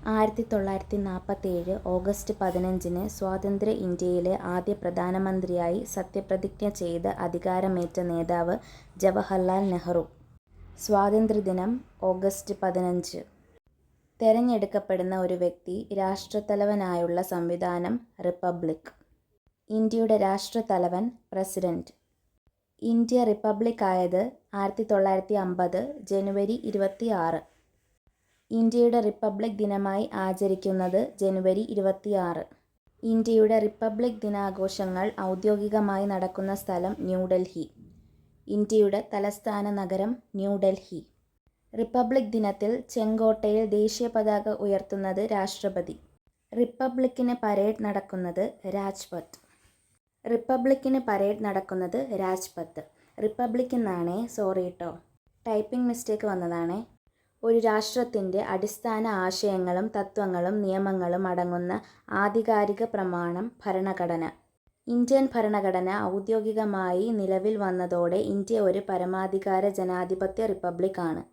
1947 August 15-ന് സ്വാതന്ത്ര്യ ഇന്ത്യയിലെ ആദ്യ പ്രധാനമന്ത്രിയായി സത്യപ്രതിജ്ഞ ചെയ്ത് അധികാരമേറ്റ നേതാവ് ജവഹർലാൽ നെഹ്റു. സ്വാതന്ത്ര്യദിനം ഓഗസ്റ്റ് 15. തെരഞ്ഞെടുക്കപ്പെടുന്ന ഒരു വ്യക്തി. രാഷ്ട്രത്തലവനായുള്ള സംവിധാനം റിപ്പബ്ലിക്. ഇന്ത്യയുടെ രാഷ്ട്രത്തലവൻ പ്രസിഡന്റ്. ഇന്ത്യ റിപ്പബ്ലിക് ആയത് 1950 ജനുവരി 26. ഇന്ത്യയുടെ റിപ്പബ്ലിക് ദിനമായി ആചരിക്കുന്നത് ജനുവരി 26. ഇന്ത്യയുടെ റിപ്പബ്ലിക് ദിനാഘോഷങ്ങൾ ഔദ്യോഗികമായി നടക്കുന്ന സ്ഥലം ന്യൂഡൽഹി. ഇന്ത്യയുടെ തലസ്ഥാന നഗരം ന്യൂഡൽഹി. റിപ്പബ്ലിക് ദിനത്തിൽ ചെങ്കോട്ടയിൽ ദേശീയ പതാക ഉയർത്തുന്നത് രാഷ്ട്രപതി. റിപ്പബ്ലിക്കിന് പരേഡ് നടക്കുന്നത് രാജ്പഥ്. റിപ്പബ്ലിക്കിന് പരേഡ് നടക്കുന്നത് രാജ്പഥ്. റിപ്പബ്ലിക് എന്നാണേ, സോറി ട്ടോ, ടൈപ്പിംഗ് മിസ്റ്റേക്ക് വന്നതാണേ. ഒരു രാഷ്ട്രത്തിൻ്റെ അടിസ്ഥാന ആശയങ്ങളും തത്വങ്ങളും നിയമങ്ങളും അടങ്ങുന്ന ആധികാരിക പ്രമാണം ഭരണഘടന. ഇന്ത്യൻ ഭരണഘടന ഔദ്യോഗികമായി നിലവിൽ വന്നതോടെ ഇന്ത്യ ഒരു പരമാധികാര ജനാധിപത്യ റിപ്പബ്ലിക് ആണ്.